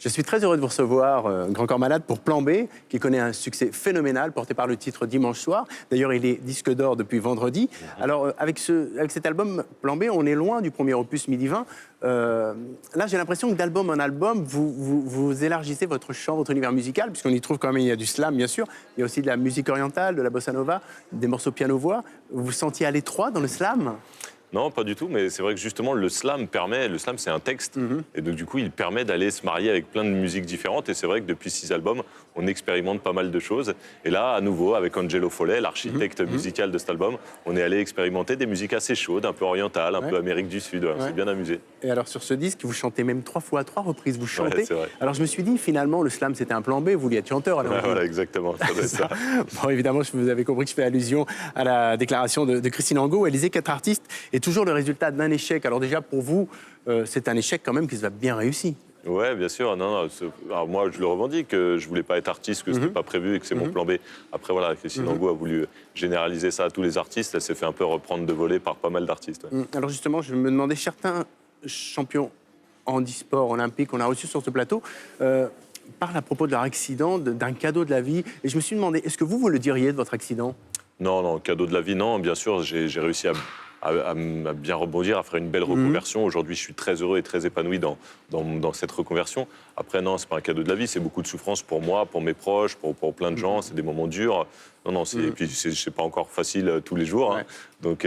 Je suis très heureux de vous recevoir, Grand Corps Malade, pour Plan B, qui connaît un succès phénoménal, porté par le titre Dimanche soir. D'ailleurs, il est disque d'or depuis vendredi. Alors, avec cet album Plan B, on est loin du premier opus Midi 20. Là, j'ai l'impression que d'album en album, vous élargissez votre champ, votre univers musical, puisqu'on y trouve quand même, il y a du slam, bien sûr. Il y a aussi de la musique orientale, de la bossa nova, des morceaux piano-voix. Vous vous sentiez à l'étroit dans le slam ? Non, pas du tout, mais c'est vrai que justement le slam c'est un texte, et donc du coup il permet d'aller se marier avec plein de musiques différentes, et c'est vrai que depuis 6 albums, on expérimente pas mal de choses, et là, à nouveau, avec Angelo Follet, l'architecte musical de cet album, on est allé expérimenter des musiques assez chaudes, un peu orientales, un peu Amérique du Sud, on s'est bien amusé. Et alors sur ce disque, vous chantez même 3 fois à 3 reprises, vous chantez. Ouais, c'est vrai. Alors je me suis dit, finalement, le slam c'était un plan B, vous vouliez être chanteur. Alors Voilà, exactement, ça doit être ça. Bon, évidemment, vous avez compris que je fais allusion à la déclaration de Christine Angot, où elle disait qu'être artiste est toujours le résultat d'un échec. Alors déjà, pour vous, c'est un échec quand même qui se va bien réussi. Ouais, bien sûr. Non, alors moi, je le revendique. Je voulais pas être artiste, que c'était pas prévu et que c'est mon plan B. Après, voilà, Christine Angot a voulu généraliser ça à tous les artistes. Elle s'est fait un peu reprendre de volée par pas mal d'artistes. Ouais. Alors justement, je me demandais, certains champions handisport olympiques qu'on a reçus sur ce plateau parlent à propos de leur accident, d'un cadeau de la vie. Et je me suis demandé, est-ce que vous le diriez de votre accident ? Non, cadeau de la vie, non. Bien sûr, j'ai réussi à bien rebondir, à faire une belle reconversion. Aujourd'hui, je suis très heureux et très épanoui dans cette reconversion. Après, non, c'est pas un cadeau de la vie, c'est beaucoup de souffrance pour moi, pour mes proches, pour plein de gens. C'est des moments durs. Non, et puis c'est pas encore facile tous les jours. Hein. Donc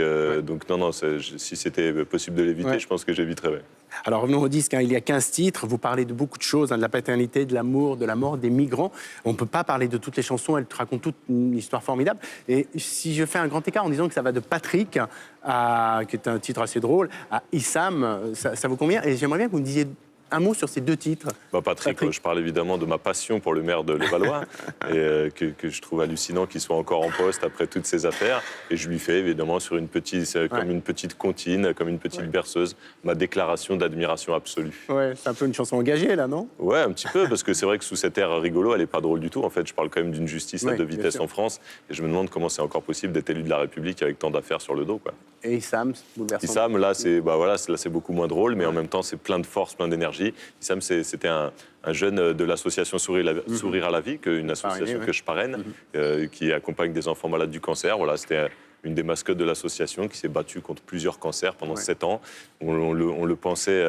non, si c'était possible de l'éviter, je pense que j'éviterais. Ouais. Alors revenons au disque, il y a 15 titres, vous parlez de beaucoup de choses, de la paternité, de l'amour, de la mort, des migrants. On ne peut pas parler de toutes les chansons, elles racontent toute une histoire formidable. Et si je fais un grand écart en disant que ça va de Patrick, qui est un titre assez drôle, à Issam, ça vous convient ? Et j'aimerais bien que vous me disiez un mot sur ces 2 titres. Patrick, je parle évidemment de ma passion pour le maire de Levallois et que je trouve hallucinant qu'il soit encore en poste après toutes ces affaires. Et je lui fais évidemment sur une petite comptine, comme une petite berceuse, ma déclaration d'admiration absolue. Ouais, c'est un peu une chanson engagée là, non ? Ouais, un petit peu, parce que c'est vrai que sous cet air rigolo, elle n'est pas drôle du tout. En fait, je parle quand même d'une justice à 2 vitesses en France. Et je me demande comment c'est encore possible d'être élu de la République avec tant d'affaires sur le dos, quoi. Et Issam, c'est bouleversant. Issam, là, c'est beaucoup moins drôle, mais en même temps, c'est plein de force, plein d'énergie. Issam, c'était un jeune de l'association Sourire à la vie, une association que je parraine, qui accompagne des enfants malades du cancer. Voilà, c'était une des mascottes de l'association qui s'est battue contre plusieurs cancers pendant 7 ans. On le pensait,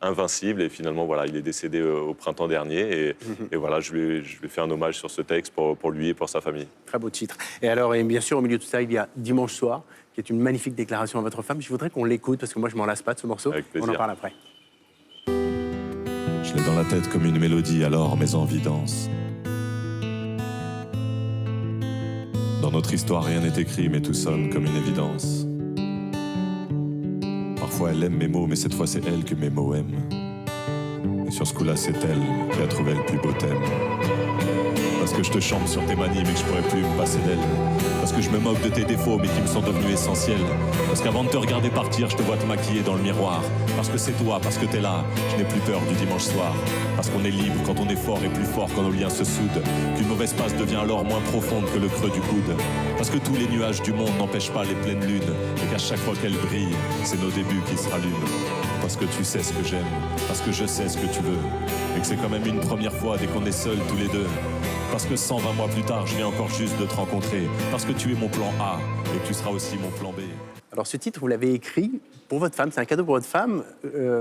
invincible, et finalement, voilà, il est décédé au printemps dernier. Et voilà, je lui ai fait un hommage sur ce texte pour lui et pour sa famille. Très beau titre. Et alors, et bien sûr, au milieu de tout ça, il y a Dimanche soir, qui est une magnifique déclaration à votre femme. Je voudrais qu'on l'écoute, parce que moi, je m'en lasse pas de ce morceau. Avec plaisir. On en parle après. Je l'ai dans la tête comme une mélodie, alors mes envies dansent. Dans notre histoire, rien n'est écrit, mais tout sonne comme une évidence. Parfois, elle aime mes mots, mais cette fois, c'est elle que mes mots aiment. Et sur ce coup-là, c'est elle qui a trouvé le plus beau thème. Parce que je te chante sur tes manies, mais que je pourrais plus me passer d'elle. Parce que je me moque de tes défauts, mais qui me sont devenus essentiels. Parce qu'avant de te regarder partir, je te vois te maquiller dans le miroir. Parce que c'est toi, parce que t'es là, je n'ai plus peur du dimanche soir. Parce qu'on est libre quand on est fort et plus fort quand nos liens se soudent. Qu'une mauvaise passe devient alors moins profonde que le creux du coude. Parce que tous les nuages du monde n'empêchent pas les pleines lunes. Et qu'à chaque fois qu'elles brillent, c'est nos débuts qui se rallument. Parce que tu sais ce que j'aime, parce que je sais ce que tu veux. Et que c'est quand même une première fois dès qu'on est seuls tous les deux. Parce que 120 mois plus tard, je viens encore juste de te rencontrer. Parce que tu es mon plan A et que tu seras aussi mon plan B. Alors ce titre, vous l'avez écrit pour votre femme, c'est un cadeau pour votre femme.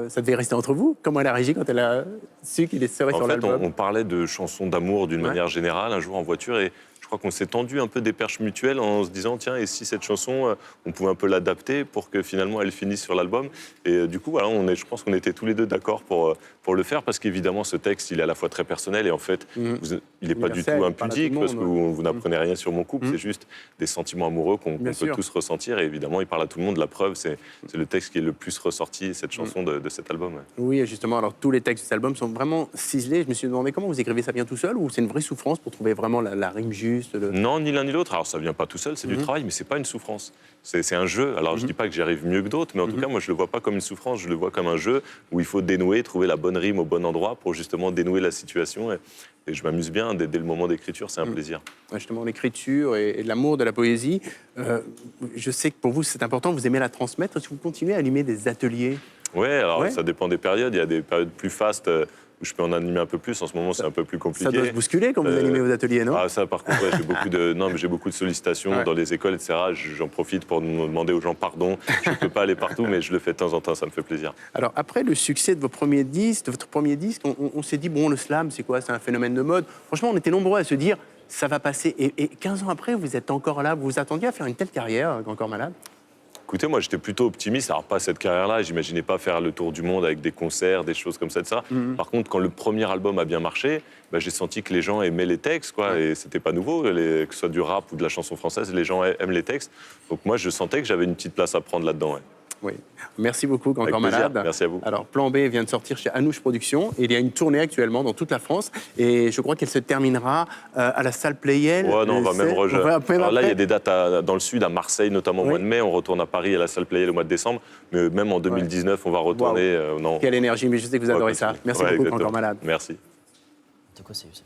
Ça devait rester entre vous. Comment elle a réagi quand elle a su qu'il serait sur l'album ? En fait, on parlait de chansons d'amour d'une manière générale un jour en voiture, et je crois qu'on s'est tendu un peu des perches mutuelles en se disant tiens, et si cette chanson, on pouvait un peu l'adapter pour que finalement elle finisse sur l'album. Et du coup, voilà, je pense qu'on était tous les deux d'accord pour le faire, parce qu'évidemment ce texte, il est à la fois très personnel et en fait, il n'est pas du tout impudique, parce que vous n'apprenez rien sur mon couple, c'est juste des sentiments amoureux qu'on peut tous ressentir, et évidemment il parle à tout le monde. La preuve, c'est le texte qui est le plus ressorti, cette chanson de cet album. Ouais. Oui, justement, alors tous les textes de cet album sont vraiment ciselés. Je me suis demandé comment vous écrivez ça bien tout seul, ou c'est une vraie souffrance pour trouver vraiment la rime juste ? Non, ni l'un ni l'autre. Alors ça vient pas tout seul, c'est du travail, mais c'est pas une souffrance. C'est un jeu. Alors je dis pas que j'y arrive mieux que d'autres, mais en tout cas, moi je le vois pas comme une souffrance, je le vois comme un jeu où il faut dénouer, trouver la bonne rime au bon endroit pour justement dénouer la situation. Et je m'amuse bien dès le moment d'écriture, c'est un plaisir. Justement, l'écriture et de l'amour de la poésie. Je sais que pour vous c'est important, vous aimez la transmettre. Est-ce que vous continuez à animer des ateliers ? Ouais, alors Ouais. ça dépend des périodes. Il y a des périodes plus fastes où je peux en animer un peu plus. En ce moment, c'est un peu plus compliqué. Ça doit se bousculer quand vous animez vos ateliers, non? Ah, ça, par contre, ouais, j'ai beaucoup de sollicitations Ouais. dans les écoles, etc. J'en profite pour demander aux gens pardon. Je ne peux pas aller partout, mais je le fais de temps en temps, ça me fait plaisir. Alors, après le succès de votre premier disque, on s'est dit, bon, le slam, c'est quoi? C'est un phénomène de mode. Franchement, on était nombreux à se dire, ça va passer. Et 15 ans après, vous êtes encore là. Vous vous attendiez à faire une telle carrière, Grand Corps Malade? Écoutez, moi, j'étais plutôt optimiste. Alors, pas cette carrière-là. J'imaginais pas faire le tour du monde avec des concerts, des choses comme ça. Par contre, quand le premier album a bien marché, bah, j'ai senti que les gens aimaient les textes, quoi. Et c'était pas nouveau, que ce soit du rap ou de la chanson française, les gens aiment les textes. Donc, moi, je sentais que j'avais une petite place à prendre là-dedans. Ouais. Oui. Merci beaucoup, Grand Avec Corps plaisir. Malade. Merci à vous. Alors, Plan B vient de sortir chez Anouche Productions et il y a une tournée actuellement dans toute la France. Et je crois qu'elle se terminera à la salle Playel. Ouais, non, on va même rejoindre. Alors là, il y a des dates dans le sud, à Marseille, notamment au mois de mai. On retourne à Paris à la salle Playel au mois de décembre. Mais même en 2019, on va retourner. Non. Quelle énergie, mais je sais que vous adorez ça. Merci beaucoup, Grand Corps Malade. Merci. De quoi c'est, Youssef?